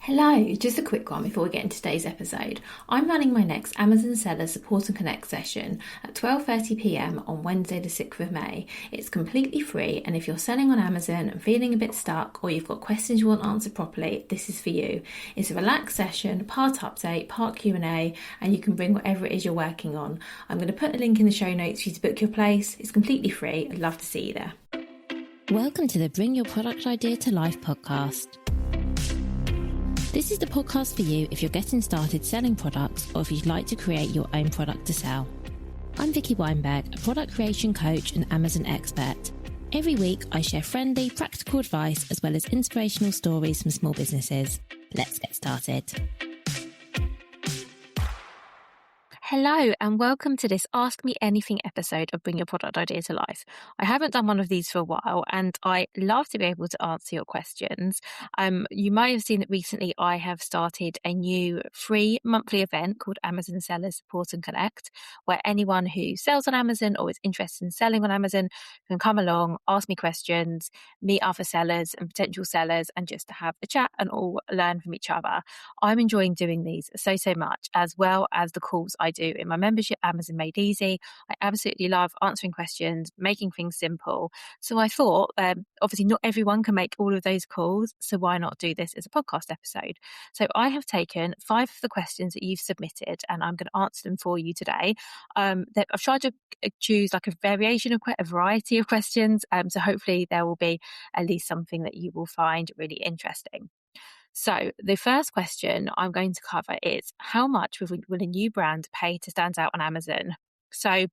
Hello, just a quick one before we get into today's episode. I'm running my next Amazon Seller Support and Connect session at 12:30 p.m. on Wednesday the 6th of May. It's completely free, and if you're selling on Amazon and feeling a bit stuck or you've got questions you want answered properly, this is for you. It's a relaxed session, part update, part Q&A, and you can bring whatever it is you're working on. I'm going to put a link in the show notes for you to book your place. It's completely free. I'd love to see you there. Welcome to the Bring Your Product Idea to Life podcast. This is the podcast for you if you're getting started selling products or if you'd like to create your own product to sell. I'm Vicky Weinberg, a product creation coach and Amazon expert. Every week I share friendly, practical advice as well as inspirational stories from small businesses. Let's get started. Hello and welcome to this Ask Me Anything episode of Bring Your Product Idea to Life. I haven't done one of these for a while and I love to be able to answer your questions. You might have seen that recently I have started a new free monthly event called Amazon Seller Support and Connect, where anyone who sells on Amazon or is interested in selling on Amazon can come along, ask me questions, meet other sellers and potential sellers and just to have a chat and all learn from each other. I'm enjoying doing these so much, as well as the calls I do in my membership, Amazon Made Easy. I absolutely love answering questions, making things simple. So I thought, obviously not everyone can make all of those calls, so why not do this as a podcast episode? So I have taken 5 of the questions that you've submitted and I'm going to answer them for you today. I've tried to choose like a variety of questions. So hopefully there will be at least something that you will find really interesting. So the first question I'm going to cover is how much will a new brand pay to stand out on Amazon? So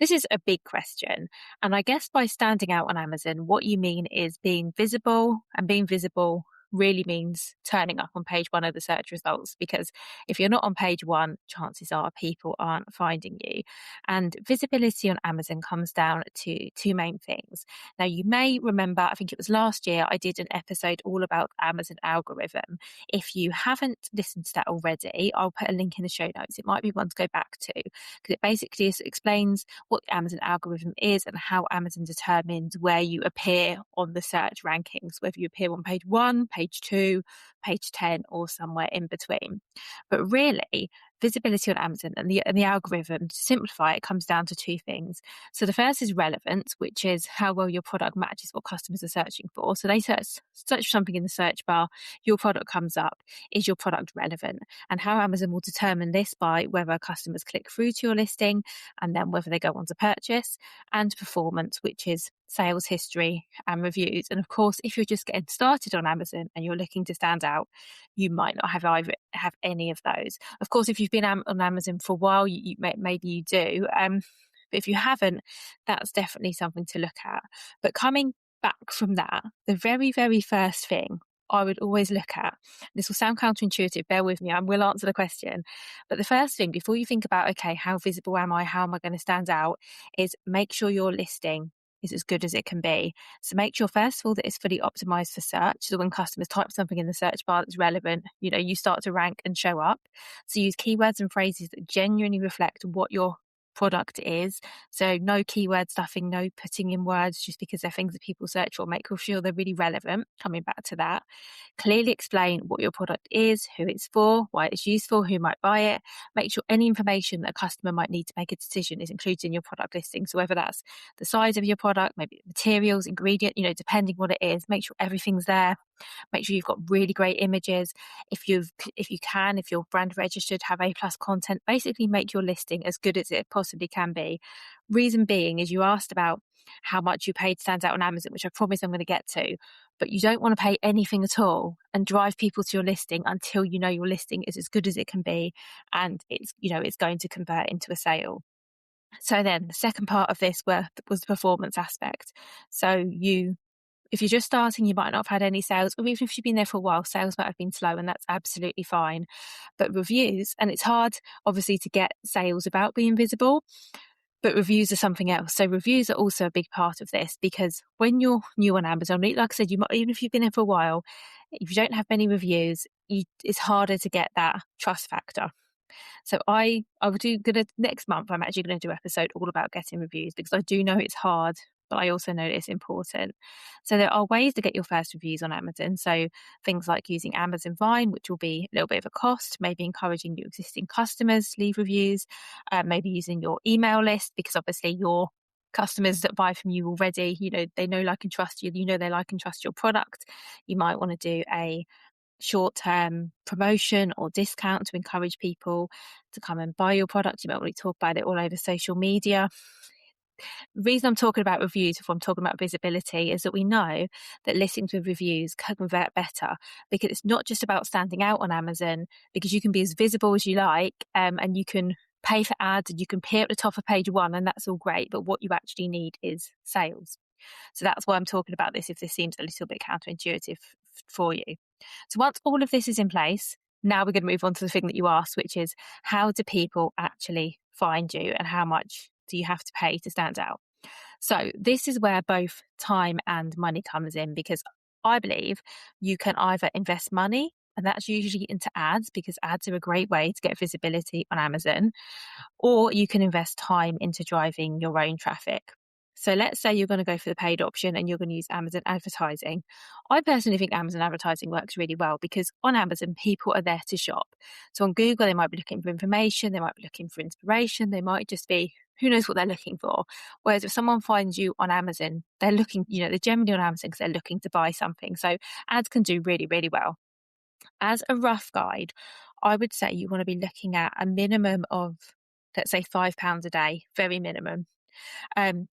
this is a big question. And I guess by standing out on Amazon, what you mean is being visible, and being visible really means turning up on page 1 of the search results, because if you're not on page 1, chances are people aren't finding you. And visibility on Amazon comes down to 2 main things. Now, you may remember, I think it was last year, I did an episode all about Amazon algorithm. If you haven't listened to that already, I'll put a link in the show notes. It might be one to go back to, because it basically explains what the Amazon algorithm is and how Amazon determines where you appear on the search rankings, whether you appear on page 1, page 2, page 10, or somewhere in between. But really, visibility on Amazon and the algorithm, to simplify it, comes down to 2 things. So the first is relevance, which is how well your product matches what customers are searching for. So they search for something in the search bar, your product comes up. Is your product relevant? And how Amazon will determine this by whether customers click through to your listing and then whether they go on to purchase, and performance, which is sales history and reviews. And of course, if you're just getting started on Amazon and you're looking to stand out, you might not have any of those. Of course, if you've been on Amazon for a while, maybe you do. But if you haven't, that's definitely something to look at. But coming back from that, the very first thing I would always look at, this will sound counterintuitive, bear with me, I will answer the question. But the first thing, before you think about, okay, how visible am I? How am I going to stand out? Is make sure your listing is as good as it can be. So make sure, first of all, that it's fully optimized for search. So when customers type something in the search bar that's relevant, you start to rank and show up. So use keywords and phrases that genuinely reflect what your product is. So no keyword stuffing, no putting in words just because they're things that people search for. Make sure they're really relevant. Coming back to that, clearly explain what your product is, who it's for, why it's useful, who might buy it. Make sure any information that a customer might need to make a decision is included in your product listing. So whether that's the size of your product, maybe materials, ingredient, depending what it is, make sure everything's there. Make sure you've got really great images. If you're brand registered, have A+ content. Basically make your listing as good as it possibly can be. Reason being is you asked about how much you paid stands out on Amazon, which I promise I'm going to get to, but you don't want to pay anything at all and drive people to your listing until you know your listing is as good as it can be and it's going to convert into a sale. So then the second part of this was the performance aspect. So if you're just starting, you might not have had any sales, or even if you've been there for a while, sales might have been slow, and that's absolutely fine. But reviews, and it's hard, obviously, to get sales without being visible, but reviews are something else. So reviews are also a big part of this, because when you're new on Amazon, like I said, even if you've been there for a while, if you don't have many reviews, it's harder to get that trust factor. So I will next month, I'm actually going to do an episode all about getting reviews, because I do know it's hard but I also know it's important. So there are ways to get your first reviews on Amazon. So things like using Amazon Vine, which will be a little bit of a cost, maybe encouraging your existing customers to leave reviews, maybe using your email list, because obviously your customers that buy from you already, they know, like, and trust you, they like and trust your product. You might want to do a short-term promotion or discount to encourage people to come and buy your product. You might want to talk about it all over social media. The reason I'm talking about reviews, if I'm talking about visibility, is that we know that listings with reviews can convert better, because it's not just about standing out on Amazon, because you can be as visible as you like, and you can pay for ads and you can appear at the top of page one, and that's all great, but what you actually need is sales. So that's why I'm talking about this, if this seems a little bit counterintuitive for you. So once all of this is in place, now we're going to move on to the thing that you asked, which is, how do people actually find you and how much do you have to pay to stand out? So this is where both time and money comes in, because I believe you can either invest money, and that's usually into ads, because ads are a great way to get visibility on Amazon, or you can invest time into driving your own traffic. So let's say you're going to go for the paid option and you're going to use Amazon advertising. I personally think Amazon advertising works really well, because on Amazon, people are there to shop. So on Google, they might be looking for information, they might be looking for inspiration, they might just be, who knows what they're looking for. Whereas if someone finds you on Amazon, they're looking, they're generally on Amazon because they're looking to buy something. So ads can do really, really well. As a rough guide, I would say you want to be looking at a minimum of, let's say, £5 a day, very minimum.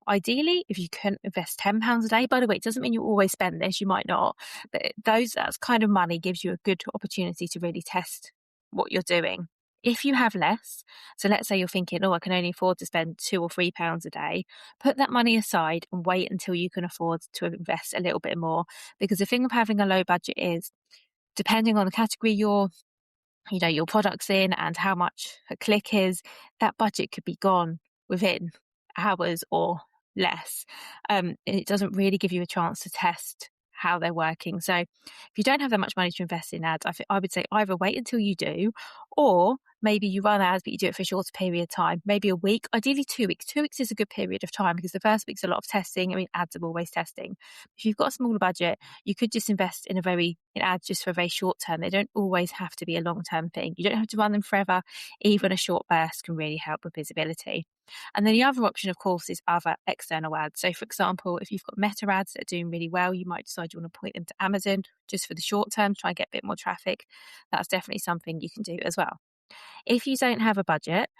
Ideally, if you can invest £10 a day, by the way, it doesn't mean you always spend this, you might not, but that's kind of money gives you a good opportunity to really test what you're doing. If you have less, so let's say you're thinking, I can only afford to spend £2 or £3 a day, put that money aside and wait until you can afford to invest a little bit more. Because the thing of having a low budget is, depending on the category your product's in and how much a click is, that budget could be gone within hours or less. It doesn't really give you a chance to test how they're working. So if you don't have that much money to invest in ads, I would say either wait until you do, or maybe you run ads but you do it for a shorter period of time, maybe a week, ideally 2 weeks. 2 weeks is a good period of time, because the first week's a lot of testing. I mean, ads are always testing. If you've got a smaller budget, you could just invest in ads just for a very short term. They don't always have to be a long-term thing. You don't have to run them forever. Even a short burst can really help with visibility. And then the other option, of course, is other external ads. So, for example, if you've got Meta ads that are doing really well, you might decide you want to point them to Amazon just for the short term, try and get a bit more traffic. That's definitely something you can do as well. If you don't have a budget,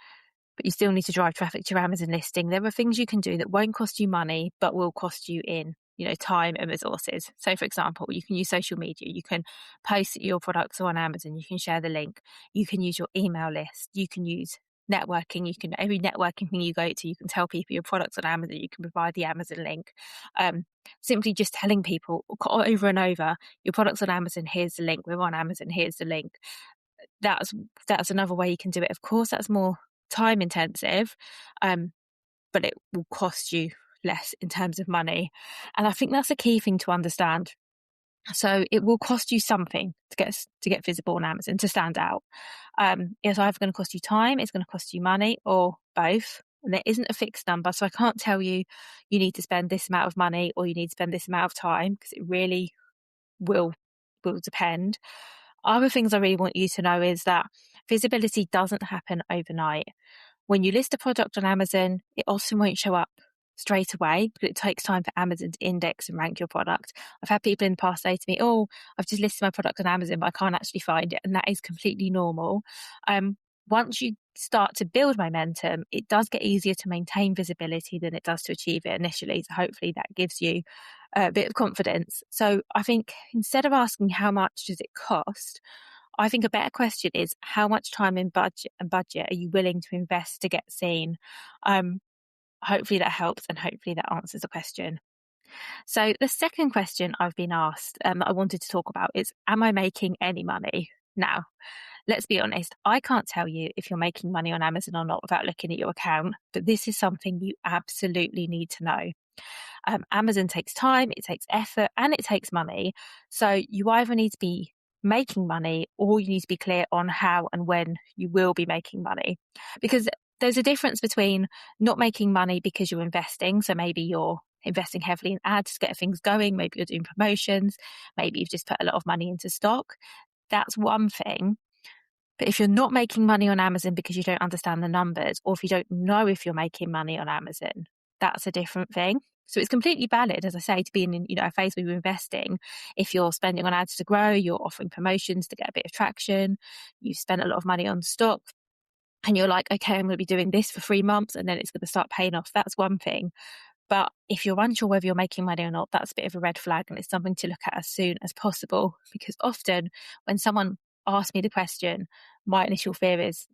but you still need to drive traffic to your Amazon listing, there are things you can do that won't cost you money, but will cost you in time and resources. So, for example, you can use social media. You can post your products on Amazon. You can share the link. You can use your email list. You can use networking. Every networking thing you go to, you can tell people your products on Amazon. You can provide the Amazon link. Simply just telling people over and over, your products on Amazon, here's the link. We're on Amazon, here's the link. That's another way you can do it. Of course, that's more time intensive, but it will cost you less in terms of money. And I think that's a key thing to understand. So it will cost you something to get visible on Amazon, to stand out. It's either going to cost you time, it's going to cost you money, or both. And there isn't a fixed number. So I can't tell you need to spend this amount of money or you need to spend this amount of time, because it really will depend. Other things I really want you to know is that visibility doesn't happen overnight. When you list a product on Amazon, it often won't show up straight away, because it takes time for Amazon to index and rank your product. I've had people in the past say to me, I've just listed my product on Amazon, but I can't actually find it. And that is completely normal. Once you start to build momentum, it does get easier to maintain visibility than it does to achieve it initially. So hopefully that gives you a bit of confidence. So I think instead of asking how much does it cost, I think a better question is, how much time and budget are you willing to invest to get seen? Hopefully that helps, and hopefully that answers the question. So the second question I've been asked that I wanted to talk about is, am I making any money? Now, let's be honest, I can't tell you if you're making money on Amazon or not without looking at your account, but this is something you absolutely need to know. Amazon takes time, it takes effort, and it takes money. So you either need to be making money, or you need to be clear on how and when you will be making money. Because there's a difference between not making money because you're investing. So maybe you're investing heavily in ads to get things going. Maybe you're doing promotions. Maybe you've just put a lot of money into stock. That's one thing. But if you're not making money on Amazon because you don't understand the numbers, or if you don't know if you're making money on Amazon, that's a different thing. So it's completely valid, as I say, to be in a phase where you're investing. If you're spending on ads to grow, you're offering promotions to get a bit of traction, you've spent a lot of money on stock, and you're like, okay, I'm going to be doing this for 3 months and then it's going to start paying off. That's one thing. But if you're unsure whether you're making money or not, that's a bit of a red flag, and it's something to look at as soon as possible. Because often when someone asks me the question, my initial fear is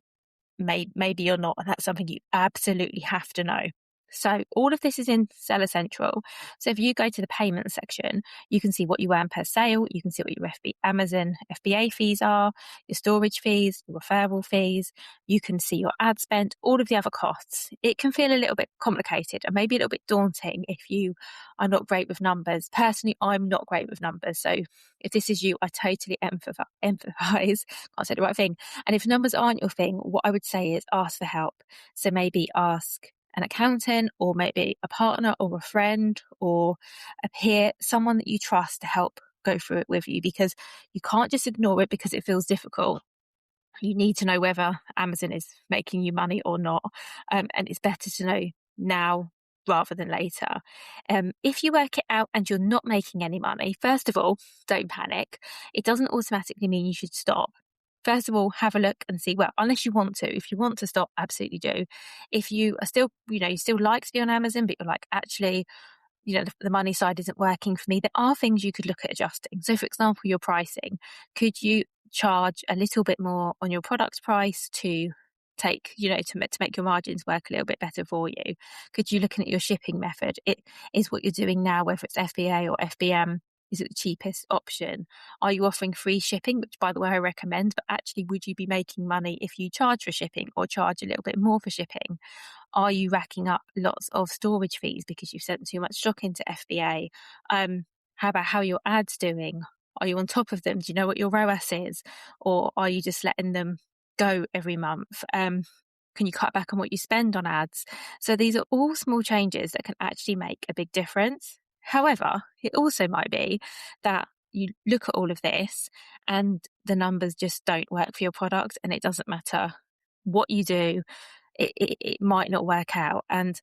maybe you're not, and that's something you absolutely have to know. So all of this is in Seller Central. So if you go to the payment section, you can see what you earn per sale. You can see what your Amazon FBA fees are, your storage fees, your referral fees. You can see your ad spend, all of the other costs. It can feel a little bit complicated and maybe a little bit daunting if you are not great with numbers. Personally, I'm not great with numbers. So if this is you, I totally empathize. Can't say the right thing. And if numbers aren't your thing, what I would say is ask for help. So maybe ask an accountant, or maybe a partner or a friend or a peer, someone that you trust to help go through it with you, because you can't just ignore it because it feels difficult. You need to know whether Amazon is making you money or not. And it's better to know now rather than later. If you work it out and you're not making any money, first of all, don't panic. It doesn't automatically mean you should stop. First of all, have a look and see, well, unless you want to. If you want to stop, absolutely do. If you are still, you still like to be on Amazon, but you're like, actually, the money side isn't working for me, there are things you could look at adjusting. So for example, your pricing. Could you charge a little bit more on your product price to take, to make your margins work a little bit better for you? Could you looking at your shipping method? It is what you're doing now, whether it's FBA or FBM. Is it the cheapest option? Are you offering free shipping, which by the way I recommend, but actually would you be making money if you charge for shipping or charge a little bit more for shipping? Are you racking up lots of storage fees because you've sent too much stock into FBA? How about how your ads doing? Are you on top of them? Do you know what your ROAS is? Or are you just letting them go every month? Can you cut back on what you spend on ads? So these are all small changes that can actually make a big difference. However, it also might be that you look at all of this and the numbers just don't work for your product, and it doesn't matter what you do, it might not work out. And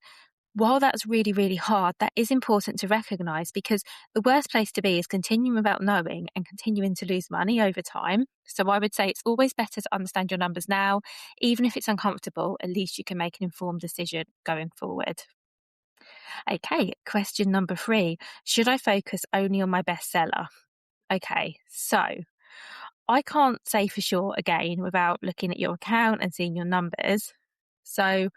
while that's really, really hard, that is important to recognize, because the worst place to be is continuing without knowing and continuing to lose money over time. So I would say it's always better to understand your numbers now. Even if it's uncomfortable, at least you can make an informed decision going forward. Okay, question number 3. Should I focus only on my bestseller? Okay, so I can't say for sure again without looking at your account and seeing your numbers. So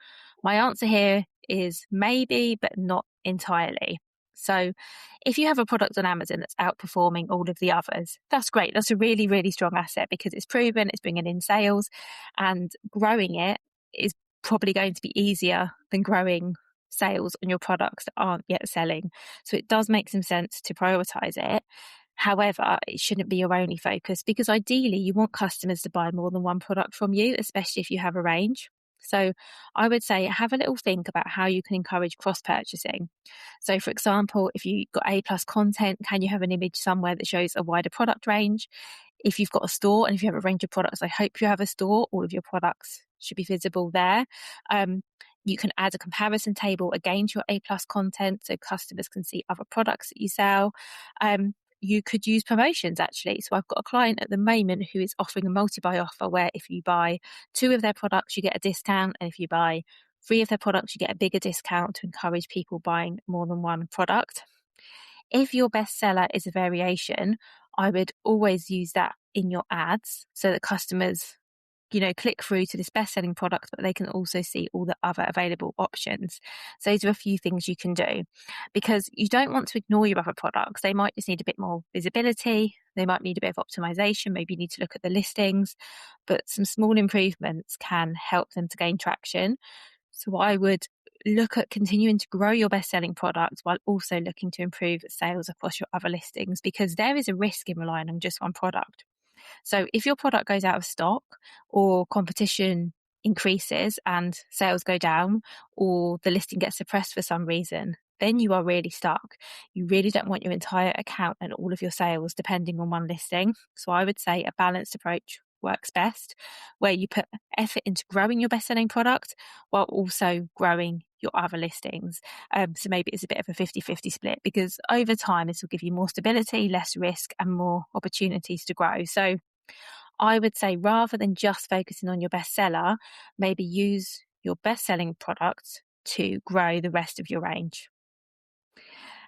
my answer here is maybe, but not entirely. So if you have a product on Amazon that's outperforming all of the others, that's great. That's a really, really strong asset because it's proven, it's bringing in sales, and growing it is probably going to be easier than growing sales on your products that aren't yet selling. So it does make some sense to prioritize it. However, it shouldn't be your only focus, because ideally you want customers to buy more than one product from you, especially if you have a range. So I would say have a little think about how you can encourage cross-purchasing. So for example, if you've got A+ content, can you have an image somewhere that shows a wider product range? If you've got a store and if you have a range of products, I hope you have a store, all of your products should be visible there. You can add a comparison table again to your A+ content so customers can see other products that you sell. You could use promotions actually. So I've got a client at the moment who is offering a multi-buy offer where if you buy 2 of their products, you get a discount. And if you buy 3 of their products, you get a bigger discount to encourage people buying more than one product. If your bestseller is a variation, I would always use that in your ads so that customers click through to this best-selling product, but they can also see all the other available options. So those are a few things you can do, because you don't want to ignore your other products. They might just need a bit more visibility. They might need a bit of optimization. Maybe you need to look at the listings, but some small improvements can help them to gain traction. So I would look at continuing to grow your best-selling products while also looking to improve sales across your other listings, because there is a risk in relying on just one product. So if your product goes out of stock, or competition increases and sales go down, or the listing gets suppressed for some reason, then you are really stuck. You really don't want your entire account and all of your sales depending on one listing. So I would say a balanced approach works best, where you put effort into growing your best-selling product while also growing your other listings. So maybe it's a bit of a 50-50 split, because over time this will give you more stability, less risk, and more opportunities to grow. So I would say, rather than just focusing on your bestseller, maybe use your best-selling product to grow the rest of your range.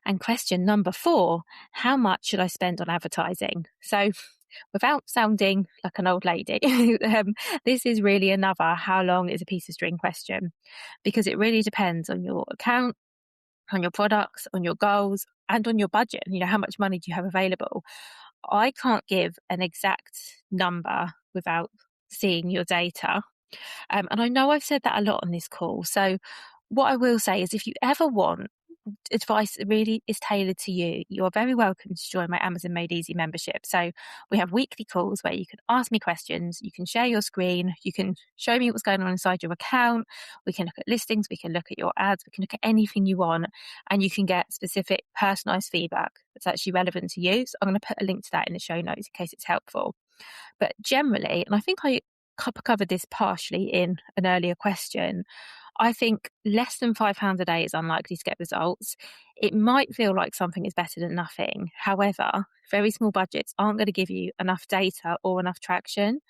And question number 4, how much should I spend on advertising? So without sounding like an old lady, this is really another how long is a piece of string question, because it really depends on your account, on your products, on your goals, and on your budget. How much money do you have available? I can't give an exact number without seeing your data. And I know I've said that a lot on this call. So what I will say is, if you ever want advice that really is tailored to you, you are very welcome to join my Amazon Made Easy membership. So we have weekly calls where you can ask me questions, you can share your screen, you can show me what's going on inside your account, we can look at listings, we can look at your ads, we can look at anything you want, and you can get specific personalized feedback that's actually relevant to you. So I'm going to put a link to that in the show notes in case it's helpful. But generally, and I think I covered this partially in an earlier question, I think less than £5 a day is unlikely to get results. It might feel like something is better than nothing. However, very small budgets aren't going to give you enough data or enough traction.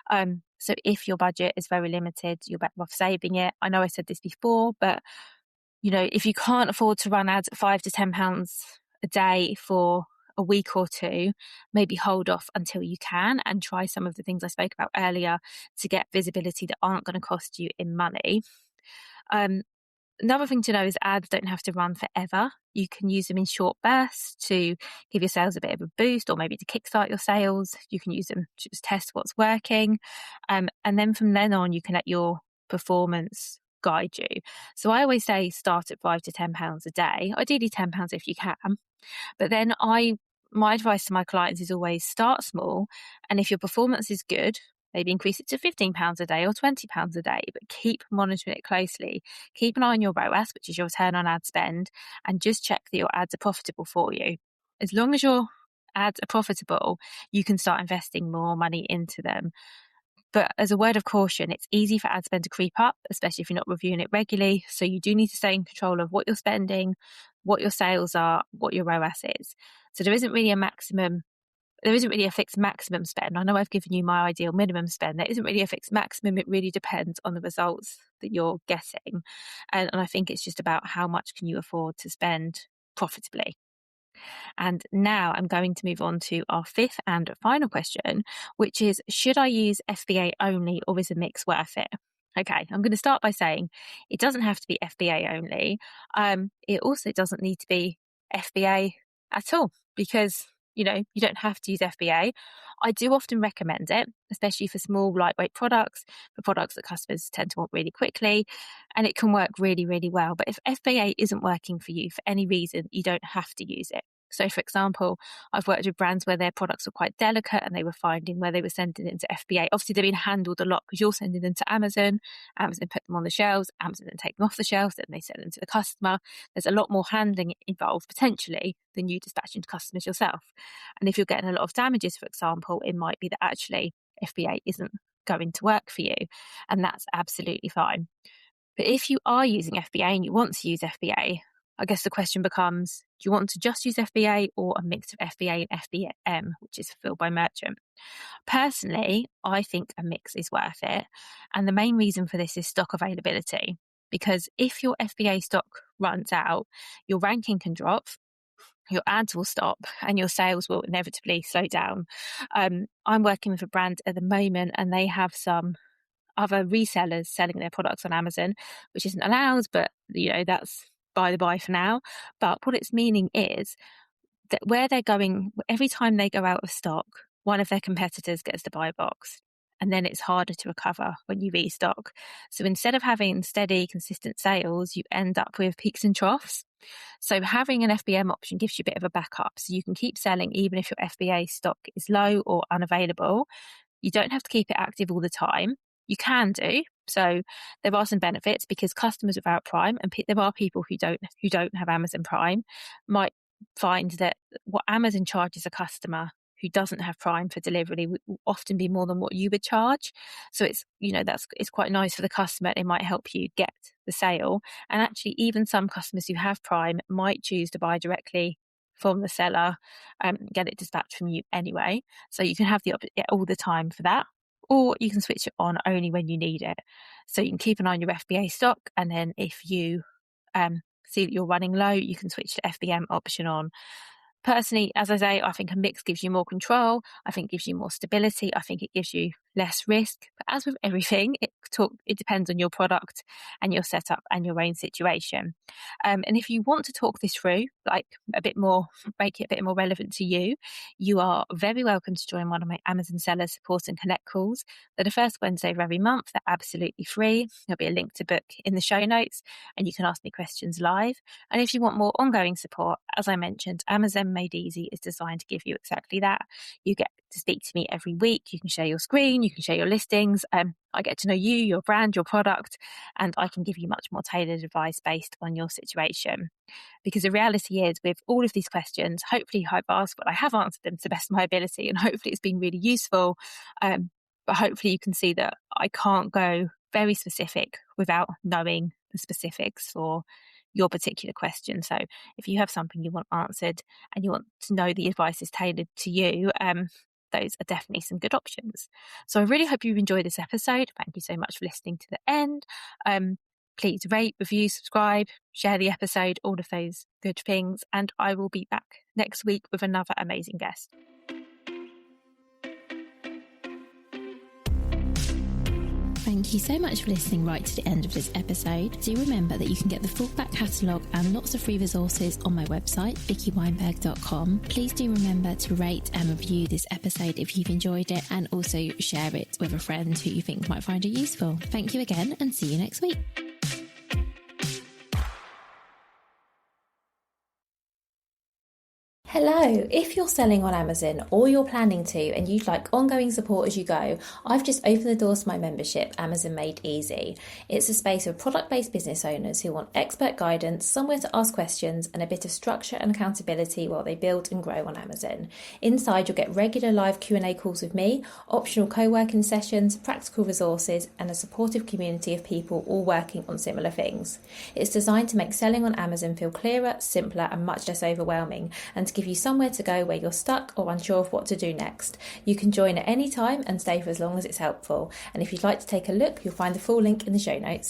So if your budget is very limited, you're better off saving it. I know I said this before, but if you can't afford to run ads at £5 to £10 a day for a week or two, maybe hold off until you can and try some of the things I spoke about earlier to get visibility that aren't going to cost you in money. Another thing to know is ads don't have to run forever. You can use them in short bursts to give your sales a bit of a boost, or maybe to kickstart your sales. You can use them to just test what's working. And then from then on, you can let your performance guide you. So I always say start at £5 to £10 a day, ideally £10 if you can. But then my advice to my clients is always start small. And if your performance is good, maybe increase it to £15 a day or £20 a day, but keep monitoring it closely. Keep an eye on your ROAS, which is your return on ad spend, and just check that your ads are profitable for you. As long as your ads are profitable, you can start investing more money into them. But as a word of caution, it's easy for ad spend to creep up, especially if you're not reviewing it regularly. So you do need to stay in control of what you're spending, what your sales are, what your ROAS is. So there isn't really a fixed maximum spend. I know I've given you my ideal minimum spend. There isn't really a fixed maximum. It really depends on the results that you're getting. And I think it's just about how much can you afford to spend profitably. And now I'm going to move on to our 5th and final question, which is, should I use FBA only, or is a mix worth it? Okay, I'm going to start by saying it doesn't have to be FBA only. It also doesn't need to be FBA at all, because you don't have to use FBA. I do often recommend it, especially for small, lightweight products, for products that customers tend to want really quickly, and it can work really, really well. But if FBA isn't working for you for any reason, you don't have to use it. So, for example, I've worked with brands where their products were quite delicate and they were finding where they were sending it into FBA. Obviously, they've been handled a lot because you're sending them to Amazon put them on the shelves, Amazon then take them off the shelves, then they send them to the customer. There's a lot more handling involved, potentially, than you dispatching to customers yourself. And if you're getting a lot of damages, for example, it might be that actually FBA isn't going to work for you, and that's absolutely fine. But if you are using FBA and you want to use FBA, I guess the question becomes, do you want to just use FBA or a mix of FBA and FBM, which is fulfilled by merchant? Personally, I think a mix is worth it. And the main reason for this is stock availability. Because if your FBA stock runs out, your ranking can drop, your ads will stop, and your sales will inevitably slow down. I'm working with a brand at the moment, and they have some other resellers selling their products on Amazon, which isn't allowed, but that's by the by for now. But what it's meaning is that where they're going, every time they go out of stock, one of their competitors gets the buy box, and then it's harder to recover when you restock. So instead of having steady, consistent sales, you end up with peaks and troughs. So having an FBM option gives you a bit of a backup, so you can keep selling even if your FBA stock is low or unavailable. You don't have to keep it active all the time. You can do, So there are some benefits, because customers without Prime, and there are people who don't have Amazon Prime, might find that what Amazon charges a customer who doesn't have Prime for delivery will often be more than what you would charge. So it's quite nice for the customer. It might help you get the sale. And actually, even some customers who have Prime might choose to buy directly from the seller, get it dispatched from you anyway. So you can have the all the time for that, or you can switch it on only when you need it. So you can keep an eye on your FBA stock, and then if you see that you're running low, you can switch the FBM option on. Personally, as I say, I think a mix gives you more control. I think it gives you more stability. I think it gives you less risk. But as with everything, it depends on your product and your setup and your own situation. And if you want to talk this through, like a bit more, make it a bit more relevant to you, you are very welcome to join one of my Amazon Seller Support and Connect calls. They're the first Wednesday of every month. They're absolutely free. There'll be a link to book in the show notes, and you can ask me questions live. And if you want more ongoing support, as I mentioned, Amazon Made Easy is designed to give you exactly that. You get to speak to me every week. You can share your screen, you can share your listings. I get to know you, your brand, your product, and I can give you much more tailored advice based on your situation. Because the reality is, with all of these questions, hopefully I've asked, but I have answered them to the best of my ability, and hopefully it's been really useful. But hopefully you can see that I can't go very specific without knowing the specifics for your particular question. So if you have something you want answered and you want to know the advice is tailored to you, those are definitely some good options. So I really hope you've enjoyed this episode. Thank you so much for listening to the end. Please rate, review, subscribe, share the episode, all of those good things. And I will be back next week with another amazing guest. Thank you so much for listening right to the end of this episode. Do remember that you can get the full back catalogue and lots of free resources on my website, vickyweinberg.com. Please do remember to rate and review this episode if you've enjoyed it, and also share it with a friend who you think might find it useful. Thank you again, and see you next week. Hello, if you're selling on Amazon or you're planning to and you'd like ongoing support as you go, I've just opened the doors to my membership, Amazon Made Easy. It's a space of product-based business owners who want expert guidance, somewhere to ask questions, and a bit of structure and accountability while they build and grow on Amazon. Inside, you'll get regular live Q&A calls with me, optional co-working sessions, practical resources, and a supportive community of people all working on similar things. It's designed to make selling on Amazon feel clearer, simpler, and much less overwhelming, and to give you somewhere to go where you're stuck or unsure of what to do next. You can join at any time and stay for as long as it's helpful. And if you'd like to take a look, you'll find the full link in the show notes.